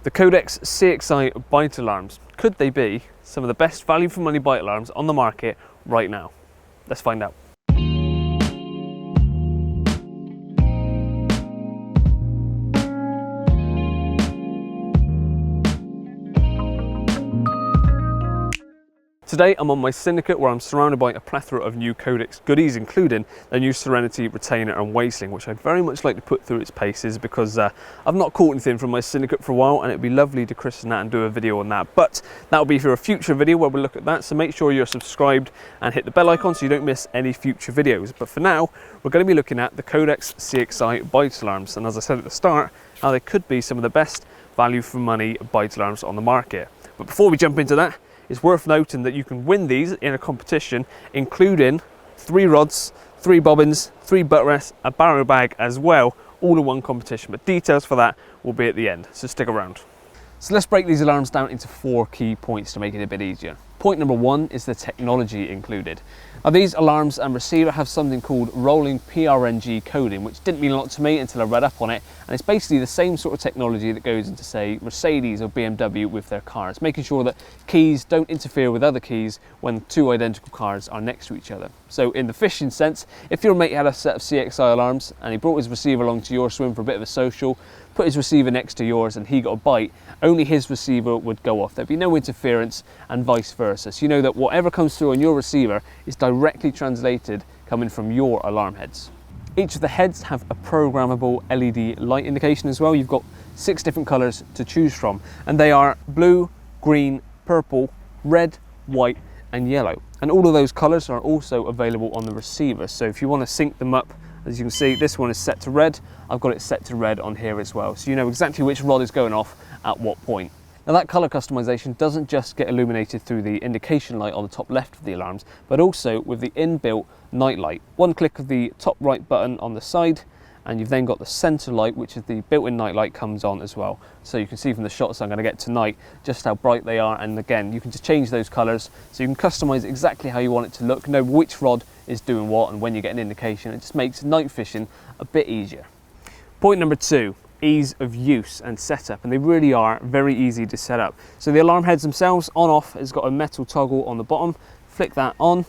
The Kodex 𝗙𝗪𝗖𝗟𝗍 alarms. Could they be some of the best value for money bite alarms on the market right now? Let's find out. Today I'm on my syndicate where I'm surrounded by a plethora of new Kodex goodies, including the new Serenity Retainer and Wasteling, which I'd very much like to put through its paces because I've not caught anything from my syndicate for a while, and it'd be lovely to christen that and do a video on that. But that'll be for a future video where we'll look at that, so make sure you're subscribed and hit the bell icon so you don't miss any future videos. But for now, we're going to be looking at the Kodex 𝗙𝗪𝗖𝗟𝗍 alarms, and as I said at the start, how they could be some of the best value for money bite alarms on the market. But before we jump into that, it's worth noting that you can win these in a competition, including 3 rods, 3 bobbins, 3 butt rests, a barrow bag as well, all in one competition. But details for that will be at the end, so stick around. So let's break these alarms down into 4 key points to make it a bit easier. Point number 1 is the technology included. Now, these alarms and receiver have something called rolling PRNG coding, which didn't mean a lot to me until I read up on it, and it's basically the same sort of technology that goes into, say, Mercedes or BMW with their cars, making sure that keys don't interfere with other keys when 2 identical cars are next to each other. So in the fishing sense, if your mate had a set of 𝗙𝗪𝗖𝗟 alarms and he brought his receiver along to your swim for a bit of a social, put his receiver next to yours and he got a bite, only his receiver would go off. There'd be no interference and vice versa. So you know that whatever comes through on your receiver is directly translated coming from your alarm heads. Each of the heads have a programmable LED light indication as well. You've got 6 different colours to choose from, and they are blue, green, purple, red, white and yellow. And all of those colours are also available on the receiver. So if you want to sync them up, as you can see, this one is set to red. I've got it set to red on here as well. So you know exactly which rod is going off at what point. Now, that colour customization doesn't just get illuminated through the indication light on the top left of the alarms, but also with the inbuilt night light. One click of the top right button on the side, and you've then got the centre light, which is the built-in night light, comes on as well. So you can see from the shots I'm going to get tonight just how bright they are, and again, you can just change those colours, so you can customise exactly how you want it to look, know which rod is doing what, and when you get an indication. It just makes night fishing a bit easier. Point number 2. Ease of use and setup, and they really are very easy to set up. So the alarm heads themselves, on off, has got a metal toggle on the bottom. Flick that on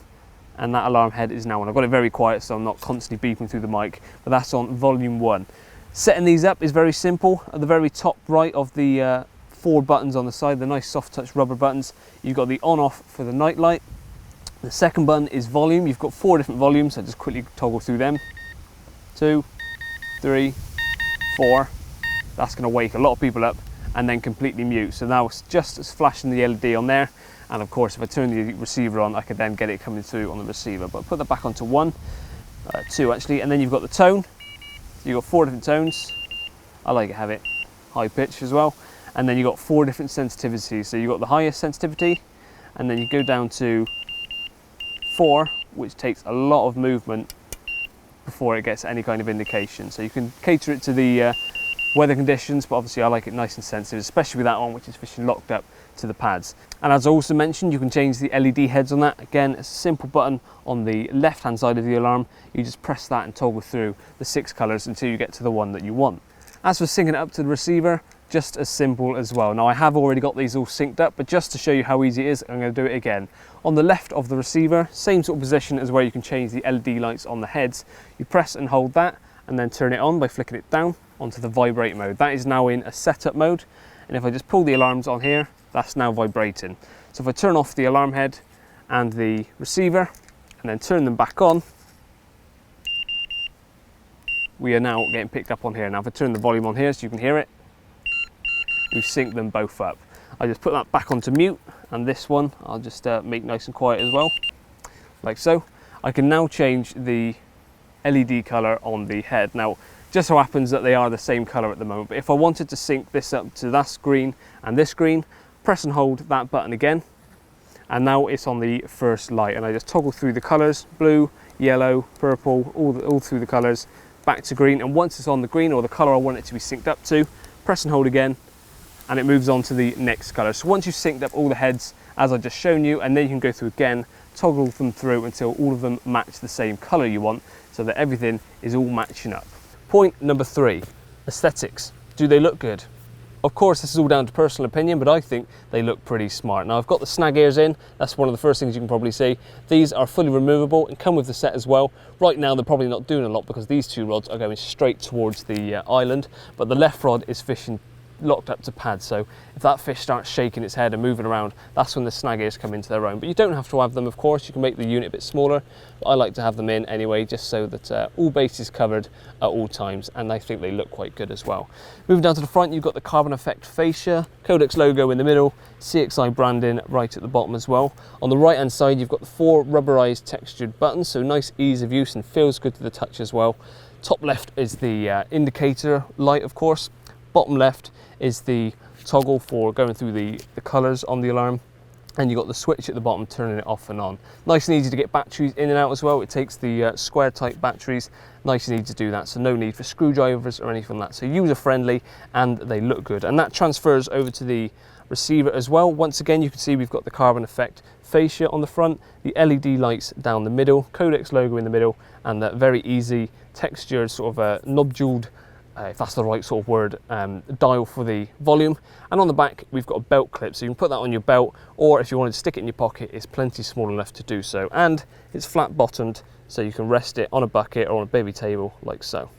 and that alarm head is now on. I've got it very quiet so I'm not constantly beeping through the mic, but that's on volume 1. Setting these up is very simple. At the very top right of the 4 buttons on the side, the nice soft touch rubber buttons, you've got the on off for the night light. The second button is volume. You've got 4 different volumes, so just quickly toggle through them. 2, 3, 4. That's going to wake a lot of people up, and then completely mute. So now it's just as flashing the LED on there, and of course if I turn the receiver on, I could then get it coming through on the receiver. But put that back onto 2 actually, and then you've got the tone. You've got 4 different tones. I like to have it high pitch as well, and then you've got 4 different sensitivities. So you've got the highest sensitivity, and then you go down to 4, which takes a lot of movement before it gets any kind of indication. So you can cater it to the weather conditions, but obviously I like it nice and sensitive, especially with that one, which is fishing locked up to the pads. And as I also mentioned, you can change the LED heads on that. Again, it's a simple button on the left hand side of the alarm. You just press that and toggle through the 6 colours until you get to the one that you want. As for syncing it up to the receiver, just as simple as well. Now, I have already got these all synced up, but just to show you how easy it is, I'm going to do it again. On the left of the receiver, same sort of position as where you can change the LED lights on the heads. You press and hold that and then turn it on by flicking it down onto the vibrate mode. That is now in a setup mode, and if I just pull the alarms on here, that's now vibrating. So if I turn off the alarm head and the receiver and then turn them back on, we are now getting picked up on here. Now if I turn the volume on here so you can hear it, we've synced them both up. I just put that back onto mute, and this one I'll just make nice and quiet as well, like so. I can now change the LED colour on the head. Now, just so happens that they are the same colour at the moment, but if I wanted to sync this up to that screen and this screen, press and hold that button again, and now it's on the first light, and I just toggle through the colours, blue, yellow, purple, all through the colours, back to green, and once it's on the green or the colour I want it to be synced up to, press and hold again, and it moves on to the next colour. So once you've synced up all the heads as I've just shown you, and then you can go through again, toggle them through until all of them match the same colour you want, so that everything is all matching up. Point number 3, aesthetics. Do they look good? Of course, this is all down to personal opinion, but I think they look pretty smart. Now, I've got the snag ears in. That's one of the first things you can probably see. These are fully removable and come with the set as well. Right now, they're probably not doing a lot because these two rods are going straight towards the island, but the left rod is fishing locked up to pad, so if that fish starts shaking its head and moving around, that's when the snag ears come into their own. But you don't have to have them, of course. You can make the unit a bit smaller, but I like to have them in anyway, just so that all bases covered at all times, and I think they look quite good as well. Moving down to the front, you've got the 𝗙𝗵𝗵𝗄 Kodex logo in the middle, 𝗙𝗪𝗖 branding right at the bottom as well. On the right hand side, you've got the 4 rubberized textured buttons, so nice ease of use and feels good to the touch as well. Top left is the indicator light, of course. Bottom left is the toggle for going through the colours on the alarm, and you've got the switch at the bottom turning it off and on. Nice and easy to get batteries in and out as well. It takes the square type batteries, nice and easy to do that, so no need for screwdrivers or anything like that. So user friendly, and they look good, and that transfers over to the receiver as well. Once again, you can see we've got the 𝗙𝗵𝗵𝗄 on the front, the LED lights down the middle, Kodex logo in the middle, and that very easy textured sort of 𝗙𝗪𝗿𝗄, if that's the right sort of word, dial for the volume. And on the back, we've got a belt clip, so you can put that on your belt, or if you wanted to stick it in your pocket, it's plenty small enough to do so. And it's flat bottomed, so you can rest it on a bucket or on a baby table like so.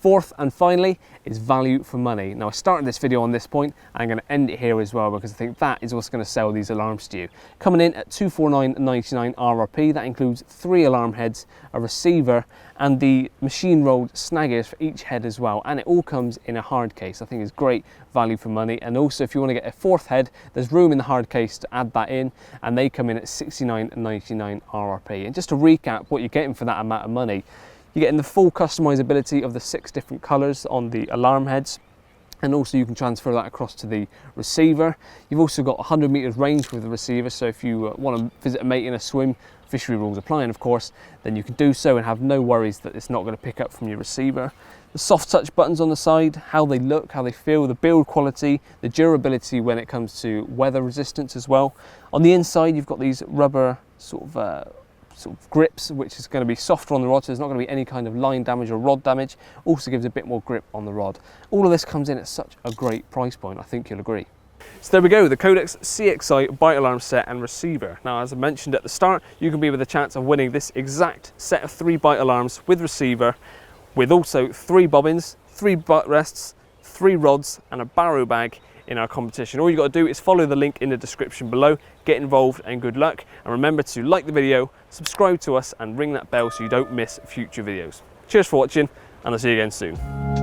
Fourth and finally is value for money. Now, I started this video on this point, and I'm going to end it here as well because I think that is what's going to sell these alarms to you. Coming in at $249.99 RRP, that includes 3 alarm heads, a receiver, and the machine rolled snag ears for each head as well. And it all comes in a hard case. I think it's great value for money. And also, if you want to get a 4th head, there's room in the hard case to add that in, and they come in at $69.99 RRP. And just to recap what you're getting for that amount of money, you're getting the full customizability of the 6 different colours on the alarm heads, and also you can transfer that across to the receiver. You've also got 100 metres range with the receiver, so if you want to visit a mate in a swim, fishery rules applying of course, then you can do so and have no worries that it's not going to pick up from your receiver. The soft touch buttons on the side, how they look, how they feel, the build quality, the durability when it comes to weather resistance as well. On the inside, you've got these rubber sort of grips, which is going to be softer on the rod, so there's not going to be any kind of line damage or rod damage. Also gives a bit more grip on the rod. All of this comes in at such a great price point, I think you'll agree. So there we go, the Kodex 𝗙𝗪𝗖 bite alarm set and receiver. Now, as I mentioned at the start, you can be with a chance of winning this exact set of 3 bite alarms with receiver, with also 3 bobbins, 3 butt rests, 3 rods, and a barrow bag in our competition. All you got to do is follow the link in the description below, get involved, and good luck. And remember to like the video, subscribe to us, and ring that bell so you don't miss future videos. Cheers for watching, and I'll see you again soon.